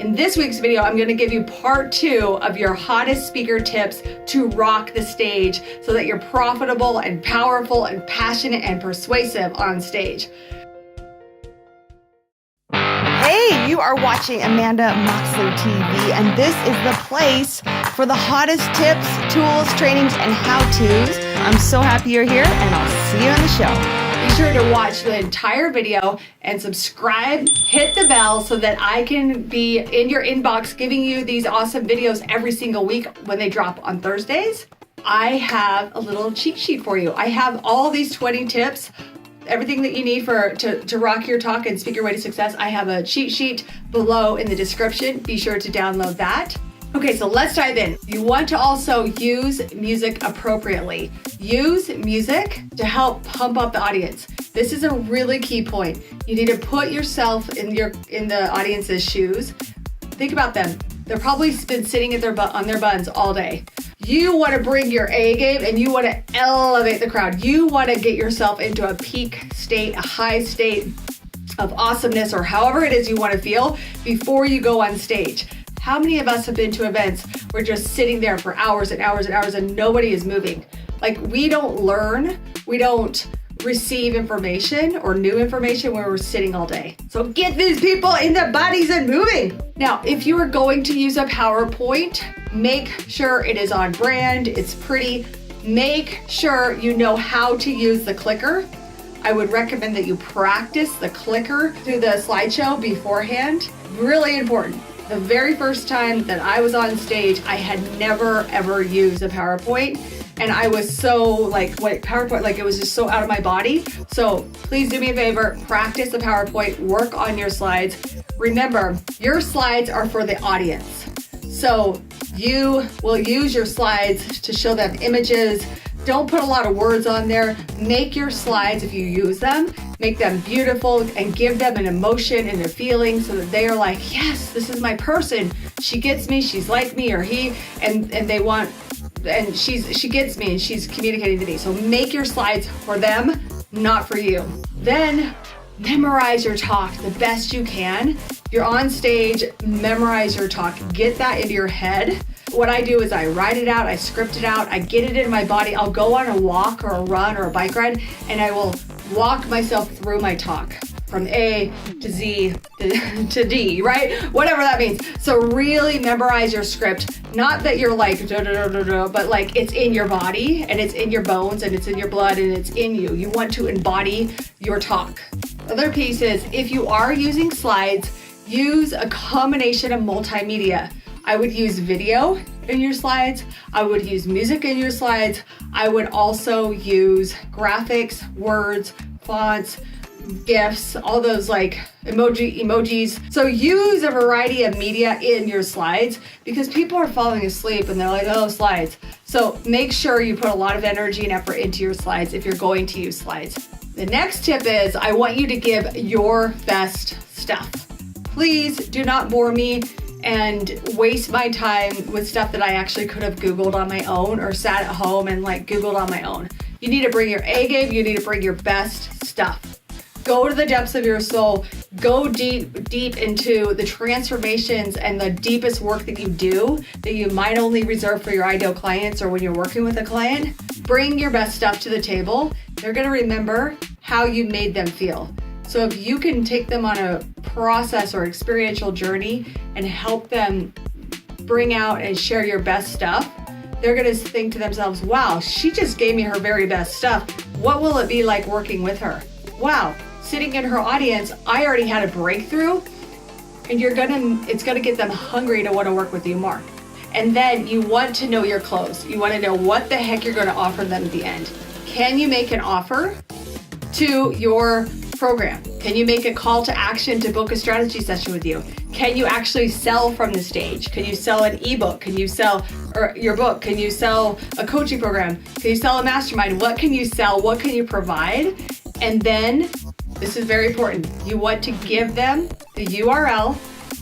In this week's video, I'm gonna give you part 2 of your hottest speaker tips to rock the stage so that you're profitable and powerful and passionate and persuasive on stage. Hey, you are watching Amanda Moxley TV, and this is the place for the hottest tips, tools, trainings, and how-tos. I'm so happy you're here, and I'll see you on the show. Be sure to watch the entire video and subscribe, hit the bell so that I can be in your inbox giving you these awesome videos every single week when they drop on Thursdays. I have a little cheat sheet for you. I have all these 20 tips, everything that you need to rock your talk and speak your way to success. I have a cheat sheet below in the description. Be sure to download that. Okay, so let's dive in. You want to also use music appropriately. Use music to help pump up the audience. This is a really key point. You need to put yourself in the audience's shoes. Think about them. They're probably been sitting on their buns all day. You want to bring your A game and you want to elevate the crowd. You want to get yourself into a peak state, a high state of awesomeness, or however it is you want to feel before you go on stage. How many of us have been to events where just sitting there for hours and hours and hours and nobody is moving? Like, we don't learn, we don't receive information or new information when we're sitting all day. So get these people in their bodies and moving. Now, if you are going to use a PowerPoint, make sure it is on brand, it's pretty. Make sure you know how to use the clicker. I would recommend that you practice the clicker through the slideshow beforehand. Really important. The very first time that I was on stage, I had never ever used a PowerPoint, and I was so like, what PowerPoint, like it was just so out of my body. So please do me a favor, practice the PowerPoint, work on your slides. Remember, your slides are for the audience. So you will use your slides to show them images. Don't put a lot of words on there. Make your slides, if you use them, make them beautiful and give them an emotion and a feeling so that they are like, yes, this is my person. She gets me, she's like me, or he, and they want, and she gets me and she's communicating to me. So make your slides for them, not for you. Then memorize your talk the best you can. You're on stage, memorize your talk. Get that into your head. What I do is I write it out, I script it out, I get it in my body. I'll go on a walk or a run or a bike ride, and I will walk myself through my talk from A to Z to D, right? Whatever that means. So really memorize your script. Not that you're like, but like it's in your body and it's in your bones and it's in your blood and it's in you. You want to embody your talk. Other piece is, if you are using slides, use a combination of multimedia. I would use video in your slides. I would use music in your slides. I would also use graphics, words, fonts, GIFs, all those like emojis. So use a variety of media in your slides because people are falling asleep and they're like, oh, slides. So make sure you put a lot of energy and effort into your slides if you're going to use slides. The next tip is, I want you to give your best stuff. Please do not bore me and waste my time with stuff that I actually could have Googled on my own or sat at home and like Googled on my own. You need to bring your A game, you need to bring your best stuff. Go to the depths of your soul, go deep into the transformations and the deepest work that you do that you might only reserve for your ideal clients or when you're working with a client. Bring your best stuff to the table. They're gonna remember how you made them feel. So if you can take them on a process or experiential journey and help them bring out and share your best stuff, they're gonna think to themselves, wow, she just gave me her very best stuff. What will it be like working with her? Wow, sitting in her audience, I already had a breakthrough, and it's gonna get them hungry to wanna work with you more. And then you want to know your close. You wanna know what the heck you're gonna offer them at the end. Can you make an offer to your program? Can you make a call to action to book a strategy session with you? Can you actually sell from the stage? Can you sell an ebook? Can you sell your book? Can you sell a coaching program? Can you sell a mastermind? What can you sell? What can you provide? And then, this is very important, you want to give them the URL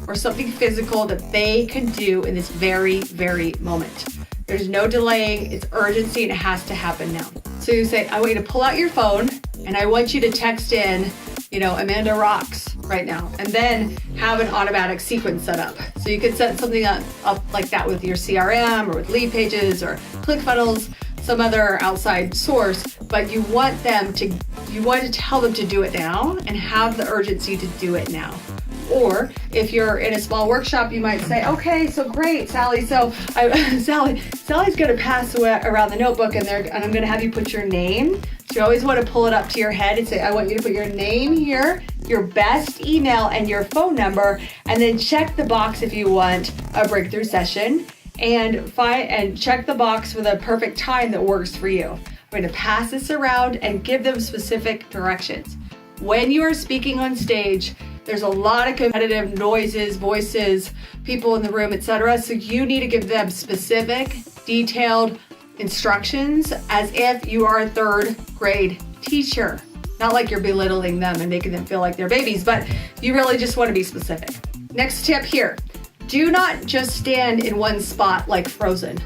or something physical that they can do in this very, very moment. There's no delaying, it's urgency, and it has to happen now. So you say, I want you to pull out your phone and I want you to text in, Amanda rocks. right now. And then have an automatic sequence set up. So you could set something up like that with your CRM or with lead pages or ClickFunnels, some other outside source, but you want to tell them to do it now and have the urgency to do it now. Or if you're in a small workshop, you might say, okay, so great, Sally. So Sally's going to pass around the notebook and I'm going to have you put your name. So you always want to pull it up to your head and say, I want you to put your name here, your best email and your phone number, and then check the box if you want a breakthrough session and check the box for the perfect time that works for you. I'm going to pass this around and give them specific directions. When you are speaking on stage, there's a lot of competitive noises, voices, people in the room, etc. So you need to give them specific, detailed instructions as if you are a third grade teacher. Not like you're belittling them and making them feel like they're babies, but you really just want to be specific. Next tip here, do not just stand in one spot like Frozen.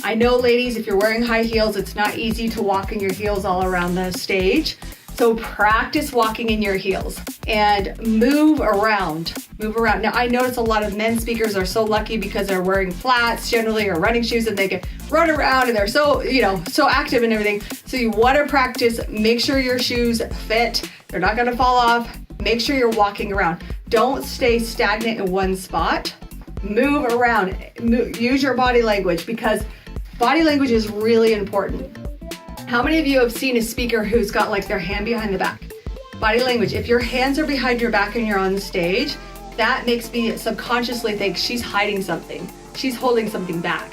I know, ladies, if you're wearing high heels, it's not easy to walk in your heels all around the stage. So practice walking in your heels and move around. Now, I notice a lot of men speakers are so lucky because they're wearing flats generally or running shoes and they can run around and they're so active and everything. So you want to practice, make sure your shoes fit. They're not going to fall off. Make sure you're walking around. Don't stay stagnant in one spot. Move around. Use your body language because body language is really important. How many of you have seen a speaker who's got like their hand behind the back? Body language. If your hands are behind your back and you're on stage, that makes me subconsciously think she's hiding something. She's holding something back.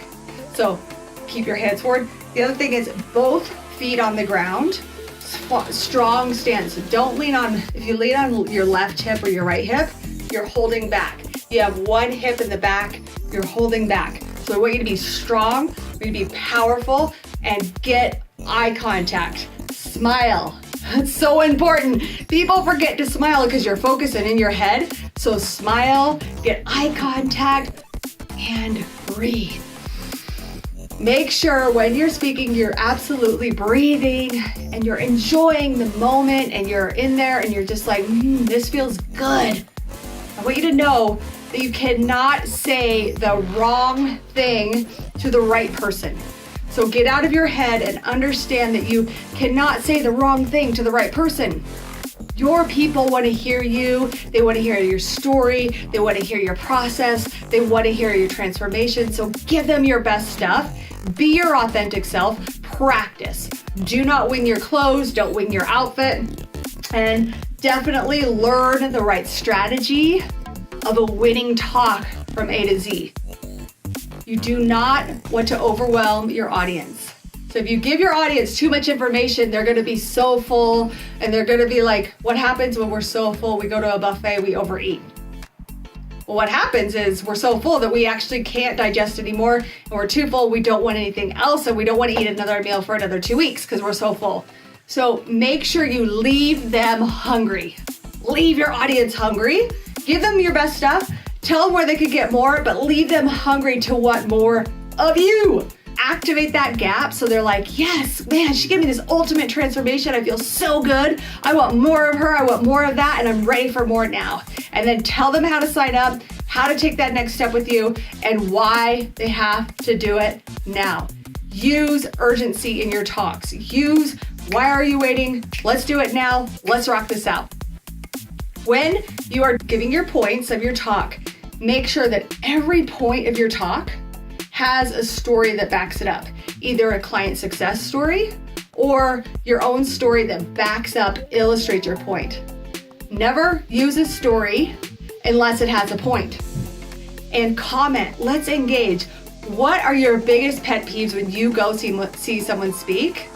So keep your hands forward. The other thing is both feet on the ground, strong stance. Don't lean on, if you lean on your left hip or your right hip, you're holding back. You have one hip in the back, you're holding back. So I want you to be strong, I want you to be powerful, and get eye contact. Smile. That's so important. People forget to smile because you're focusing in your head. So smile, get eye contact, and breathe. Make sure when you're speaking, you're absolutely breathing and you're enjoying the moment and you're in there and you're just like, this feels good. I want you to know that you cannot say the wrong thing to the right person. So get out of your head and understand that you cannot say the wrong thing to the right person. Your people want to hear you. They want to hear your story. They want to hear your process. They want to hear your transformation. So give them your best stuff. Be your authentic self. Practice. Do not wing your clothes. Don't wing your outfit. And definitely learn the right strategy of a winning talk from A to Z. You do not want to overwhelm your audience. So if you give your audience too much information, they're going to be so full and they're going to be like, what happens when we're so full? We go to a buffet, we overeat. Well, what happens is we're so full that we actually can't digest anymore and we're too full. We don't want anything else and we don't want to eat another meal for another 2 weeks because we're so full. So make sure you leave them hungry. Leave your audience hungry. Give them your best stuff. Tell them where they could get more, but leave them hungry to want more of you. Activate that gap so they're like, yes, man, she gave me this ultimate transformation. I feel so good. I want more of her. I want more of that, and I'm ready for more now. And then tell them how to sign up, how to take that next step with you, and why they have to do it now. Use urgency in your talks. Use, why are you waiting? Let's do it now. Let's rock this out. When you are giving your points of your talk, make sure that every point of your talk has a story that backs it up. Either a client success story or your own story that backs up, illustrates your point. Never use a story unless it has a point. And comment, let's engage. What are your biggest pet peeves when you go see someone speak?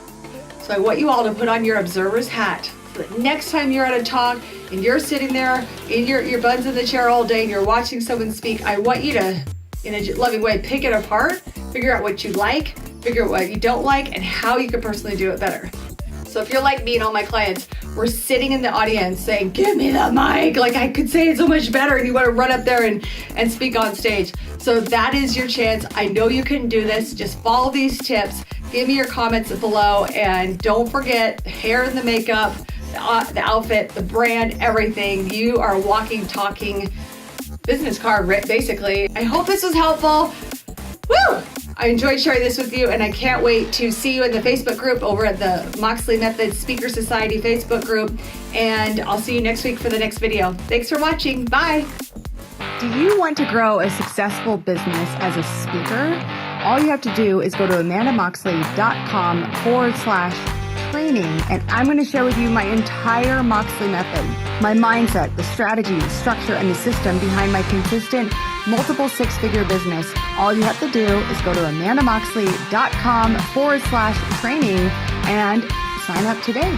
So I want you all to put on your observer's hat. But next time you're at a talk and you're sitting there in your buns in the chair all day and you're watching someone speak, I want you to, in a loving way, pick it apart, figure out what you like, figure out what you don't like, and how you can personally do it better. So if you're like me and all my clients, we're sitting in the audience saying, give me the mic, like I could say it so much better, and you want to run up there and speak on stage. So that is your chance. I know you can do this. Just follow these tips. Give me your comments below, and don't forget hair and the makeup. the outfit, the brand, everything. You are a walking, talking business card, basically. I hope this was helpful. Woo! I enjoyed sharing this with you, and I can't wait to see you in the Facebook group over at the Moxley Method Speaker Society Facebook group. And I'll see you next week for the next video. Thanks for watching. Bye. Do you want to grow a successful business as a speaker? All you have to do is go to amandamoxley.com/training, and I'm going to share with you my entire Moxley method, my mindset, the strategy, the structure, and the system behind my consistent multiple six-figure business. All you have to do is go to amandamoxley.com/training and sign up today.